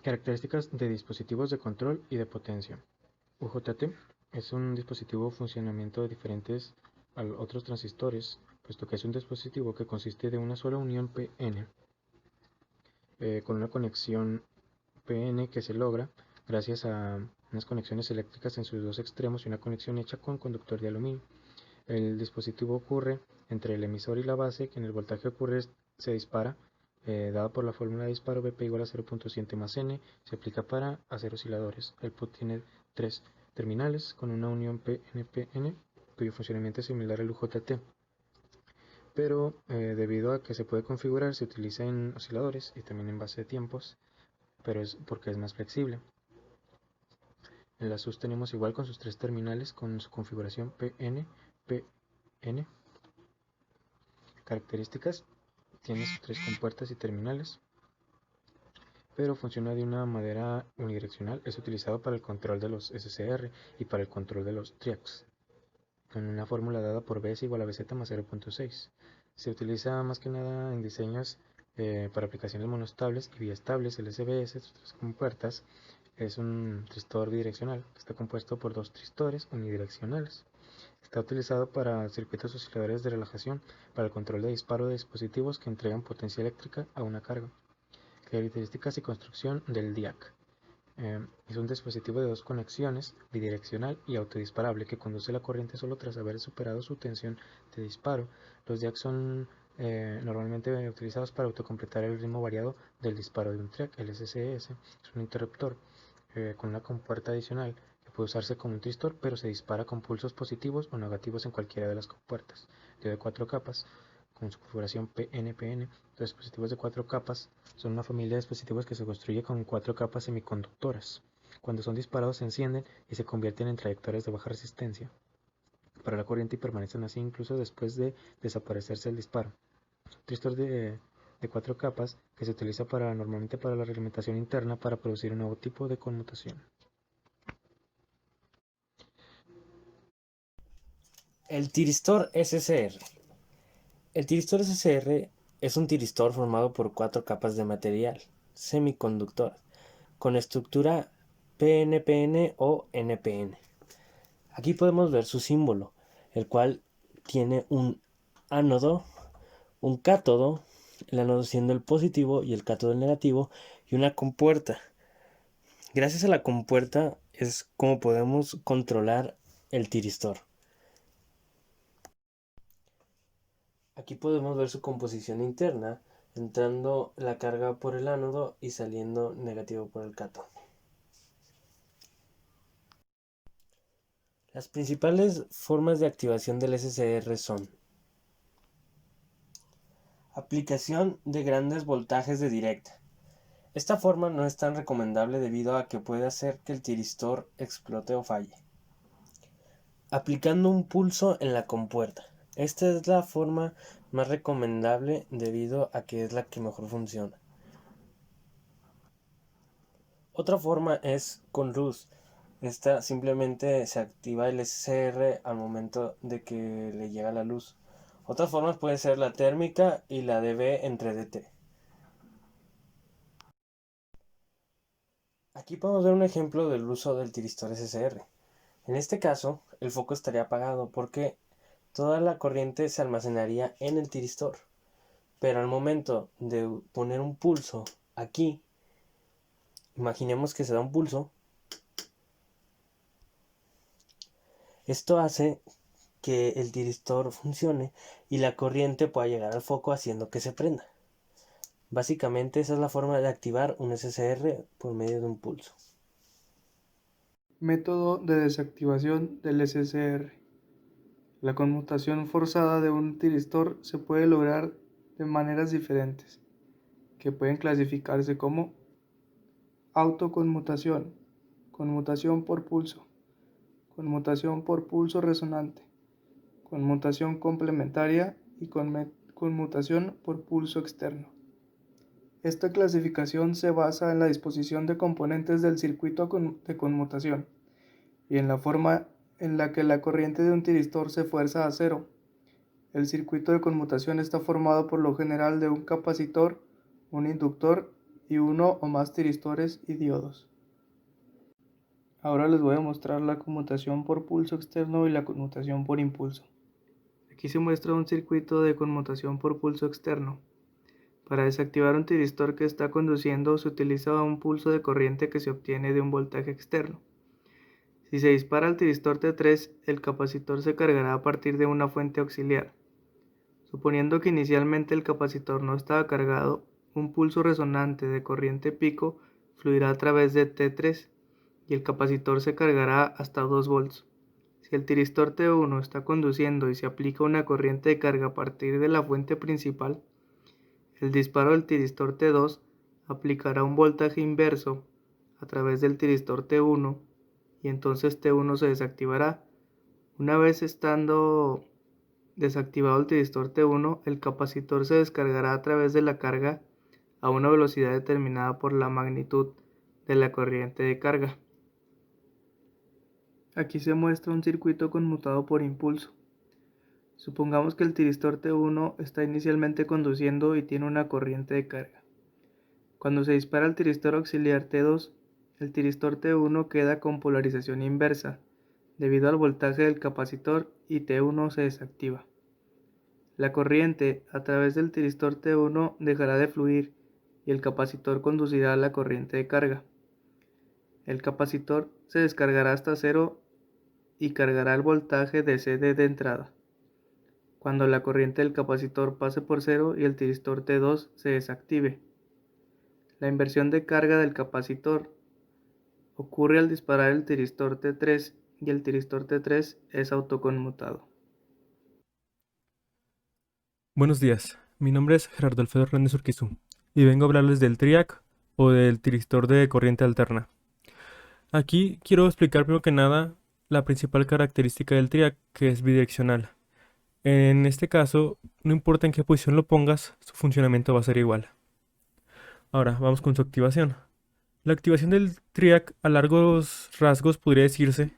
Características de dispositivos de control y de potencia. UJT es un dispositivo funcionamiento diferentes a otros transistores, puesto que es un dispositivo que consiste de una sola unión PN, con una conexión PN que se logra gracias a unas conexiones eléctricas en sus dos extremos y una conexión hecha con conductor de aluminio. El dispositivo ocurre entre el emisor y la base, que en el voltaje ocurre se dispara, dado por la fórmula de disparo Vp igual a 0.7 más n, se aplica para hacer osciladores. El PUT tiene tres terminales con una unión PNPN, cuyo funcionamiento es similar al UJT, pero debido a que se puede configurar, se utiliza en osciladores y también en base de tiempos, pero es porque es más flexible. En la SUS tenemos igual con sus tres terminales con su configuración PN. Características: tiene sus tres compuertas y terminales, pero funciona de una manera unidireccional. Es utilizado para el control de los SCR y para el control de los TRIACs, con una fórmula dada por B es igual a BZ más 0.6. Se utiliza más que nada en diseños para aplicaciones monoestables y biestables. El SBS, sus tres compuertas, es un tristor bidireccional que está compuesto por dos tristores unidireccionales. Está utilizado para circuitos osciladores de relajación, para el control de disparo de dispositivos que entregan potencia eléctrica a una carga. Características y construcción del DIAC. Es un dispositivo de dos conexiones, bidireccional y autodisparable, que conduce la corriente solo tras haber superado su tensión de disparo. Los DIAC son normalmente utilizados para autocompletar el ritmo variado del disparo de un TRIAC. El SCS es un interruptor con una compuerta adicional que puede usarse como un tristor, pero se dispara con pulsos positivos o negativos en cualquiera de las compuertas. Dio de 4 capas, con su configuración PNPN. Los dispositivos de 4 capas son una familia de dispositivos que se construye con 4 capas semiconductoras. Cuando son disparados se encienden y se convierten en trayectorias de baja resistencia para la corriente y permanecen así incluso después de desaparecerse el disparo. Tristor de 4 capas que se utiliza normalmente para la reglamentación interna para producir un nuevo tipo de conmutación. El tiristor SCR. El tiristor SCR es un tiristor formado por 4 capas de material semiconductor con estructura PNPN o NPN. Aquí podemos ver su símbolo, el cual tiene un ánodo, un cátodo, el ánodo siendo el positivo y el cátodo el negativo, y una compuerta. Gracias a la compuerta es como podemos controlar el tiristor. Aquí podemos ver su composición interna, entrando la carga por el ánodo y saliendo negativo por el cátodo. Las principales formas de activación del SCR son: aplicación de grandes voltajes de directa. Esta forma no es tan recomendable debido a que puede hacer que el tiristor explote o falle. Aplicando un pulso en la compuerta. Esta es la forma más recomendable debido a que es la que mejor funciona. Otra forma es con luz. Esta simplemente se activa el SCR al momento de que le llega la luz. Otras formas puede ser la térmica y la DB entre DT. Aquí podemos ver un ejemplo del uso del tiristor SCR. En este caso, el foco estaría apagado porque toda la corriente se almacenaría en el tiristor. Pero al momento de poner un pulso aquí, imaginemos que se da un pulso. Esto hace que el tiristor funcione y la corriente pueda llegar al foco haciendo que se prenda. Básicamente esa es la forma de activar un SCR por medio de un pulso. Método de desactivación del SCR. La conmutación forzada de un tiristor se puede lograr de maneras diferentes, que pueden clasificarse como autoconmutación, conmutación por pulso resonante, conmutación complementaria y conmutación por pulso externo. Esta clasificación se basa en la disposición de componentes del circuito de conmutación y en la forma en la que la corriente de un tiristor se fuerza a cero. El circuito de conmutación está formado por lo general de un capacitor, un inductor y uno o más tiristores y diodos. Ahora les voy a mostrar la conmutación por pulso externo y la conmutación por impulso. Aquí se muestra un circuito de conmutación por pulso externo. Para desactivar un tiristor que está conduciendo se utiliza un pulso de corriente que se obtiene de un voltaje externo. Si se dispara el tiristor T3, el capacitor se cargará a partir de una fuente auxiliar. Suponiendo que inicialmente el capacitor no estaba cargado, un pulso resonante de corriente pico fluirá a través de T3 y el capacitor se cargará hasta 2 volts. Si el tiristor T1 está conduciendo y se aplica una corriente de carga a partir de la fuente principal, el disparo del tiristor T2 aplicará un voltaje inverso a través del tiristor T1 y entonces T1 se desactivará. Una vez estando desactivado el tiristor T1, el capacitor se descargará a través de la carga a una velocidad determinada por la magnitud de la corriente de carga. Aquí se muestra un circuito conmutado por impulso. Supongamos que el tiristor T1 está inicialmente conduciendo y tiene una corriente de carga. Cuando se dispara el tiristor auxiliar T2, el tiristor T1 queda con polarización inversa, debido al voltaje del capacitor, y T1 se desactiva. La corriente a través del tiristor T1 dejará de fluir y el capacitor conducirá la corriente de carga. El capacitor se descargará hasta cero y cargará el voltaje de CD de entrada, cuando la corriente del capacitor pase por cero y el tiristor T2 se desactive. La inversión de carga del capacitor ocurre al disparar el tiristor T3 y el tiristor T3 es autoconmutado. Buenos días, mi nombre es Gerardo Alfredo Hernández Urquizu y vengo a hablarles del TRIAC o del tiristor de corriente alterna. Aquí quiero explicar primero que nada la principal característica del TRIAC, que es bidireccional. En este caso, no importa en qué posición lo pongas, su funcionamiento va a ser igual. Ahora, vamos con su activación. La activación del TRIAC a largos rasgos podría decirse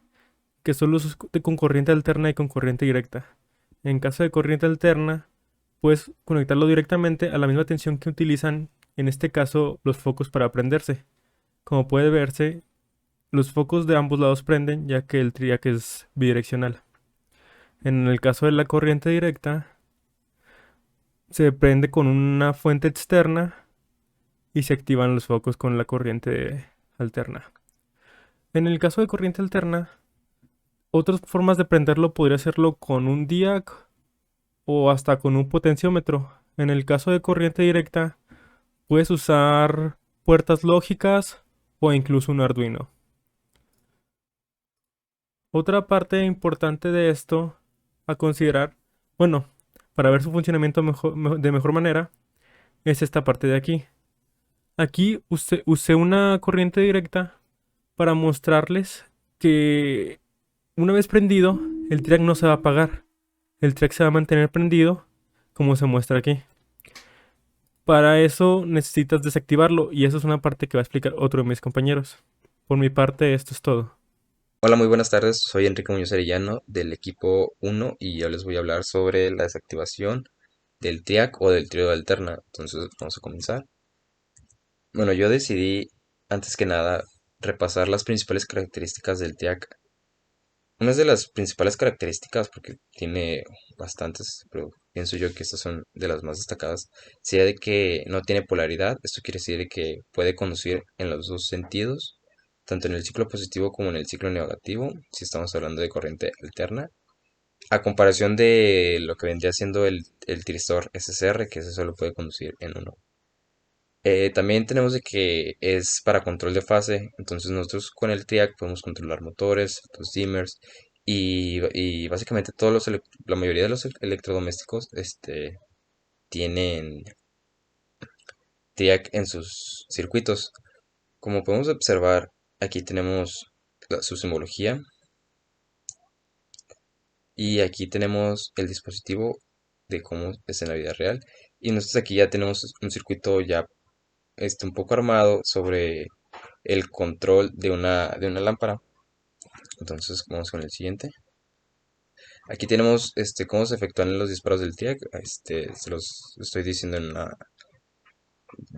que solo es con corriente alterna y con corriente directa. En caso de corriente alterna, puedes conectarlo directamente a la misma tensión que utilizan, en este caso, los focos para prenderse. Como puede verse, los focos de ambos lados prenden, ya que el TRIAC es bidireccional. En el caso de la corriente directa, se prende con una fuente externa y se activan los focos con la corriente alterna. En el caso de corriente alterna, otras formas de prenderlo podría hacerlo con un DIAC o hasta con un potenciómetro. En el caso de corriente directa, puedes usar puertas lógicas o incluso un Arduino. Otra parte importante de esto a considerar, bueno, para ver su funcionamiento de mejor manera, es esta parte de aquí. Aquí usé una corriente directa para mostrarles que una vez prendido, el TRIAC no se va a apagar. El TRIAC se va a mantener prendido, como se muestra aquí. Para eso necesitas desactivarlo, y eso es una parte que va a explicar otro de mis compañeros. Por mi parte, esto es todo. Hola, muy buenas tardes. Soy Enrique Muñoz Arellano del equipo 1 y yo les voy a hablar sobre la desactivación del TRIAC o del trío de alterna. Entonces, vamos a comenzar. Bueno, yo decidí, antes que nada, repasar las principales características del TRIAC. Una de las principales características, porque tiene bastantes, pero pienso yo que estas son de las más destacadas, sería de que no tiene polaridad. Esto quiere decir que puede conducir en los dos sentidos, tanto en el ciclo positivo como en el ciclo negativo, si estamos hablando de corriente alterna, a comparación de lo que vendría siendo el tiristor SCR, que ese solo puede conducir en uno. También tenemos de que es para control de fase, entonces nosotros con el TRIAC podemos controlar motores, los dimmers y básicamente la mayoría de los electrodomésticos tienen TRIAC en sus circuitos. Como podemos observar, aquí tenemos su simbología y aquí tenemos el dispositivo de cómo es en la vida real, y nosotros aquí ya tenemos un circuito ya un poco armado sobre el control de una lámpara. Entonces vamos con el siguiente. Aquí tenemos cómo se efectúan los disparos del TRIAC. Se los estoy diciendo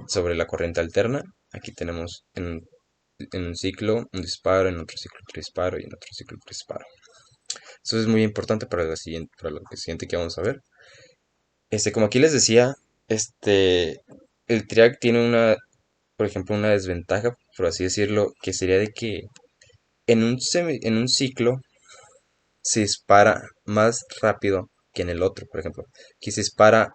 sobre la corriente alterna. Aquí tenemos en un ciclo un disparo, en otro ciclo otro disparo y en otro ciclo otro disparo. Eso es muy importante para lo que siguiente que vamos a ver. Como aquí les decía, el triac tiene por ejemplo, una desventaja, por así decirlo, que sería de que en un ciclo se dispara más rápido que en el otro, por ejemplo. Aquí se dispara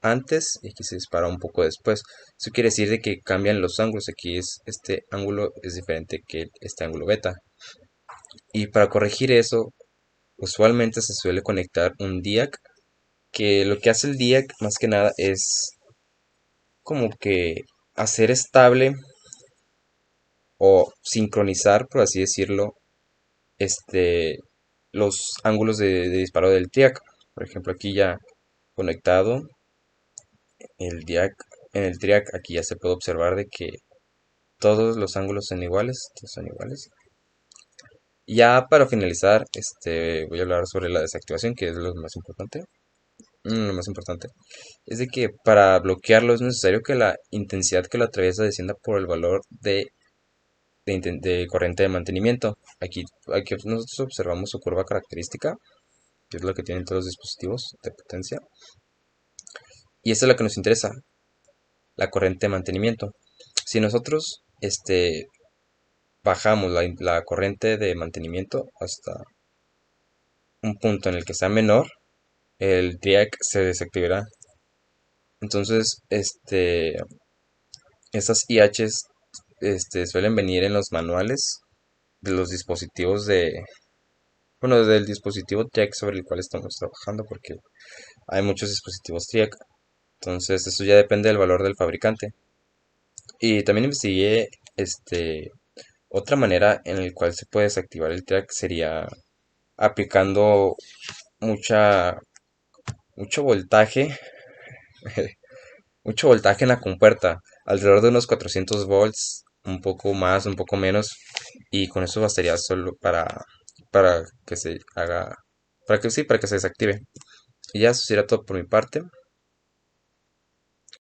antes y aquí se dispara un poco después. Eso quiere decir de que cambian los ángulos. Aquí este ángulo es diferente que este ángulo beta. Y para corregir eso, usualmente se suele conectar un DIAC, que lo que hace el DIAC más que nada es como que hacer estable o sincronizar, por así decirlo, este, los ángulos de disparo del TIAC. Por ejemplo, aquí ya conectado el DIAC en el TRIAC, aquí ya se puede observar de que todos los ángulos son iguales, todos son iguales. Ya para finalizar, voy a hablar sobre la desactivación, que es lo más importante. Lo más importante es de que para bloquearlo es necesario que la intensidad que lo atraviesa descienda por el valor de corriente de mantenimiento. Aquí nosotros observamos su curva característica, que es lo que tienen todos los dispositivos de potencia. Y esta es la que nos interesa, la corriente de mantenimiento. Si nosotros bajamos la corriente de mantenimiento hasta un punto en el que sea menor, el DRIAC se desactivará. Entonces, estas IHs suelen venir en los manuales de los dispositivos bueno, del dispositivo TRIAC sobre el cual estamos trabajando, porque hay muchos dispositivos TRIAC. Entonces, eso ya depende del valor del fabricante. Y también investigué, otra manera en la cual se puede desactivar el TRIAC sería aplicando mucha, mucho voltaje, mucho voltaje en la compuerta, alrededor de unos 400 volts, un poco más, un poco menos, y con eso bastaría solo para que se haga, para que sí, para que se desactive. Y ya eso sería todo por mi parte.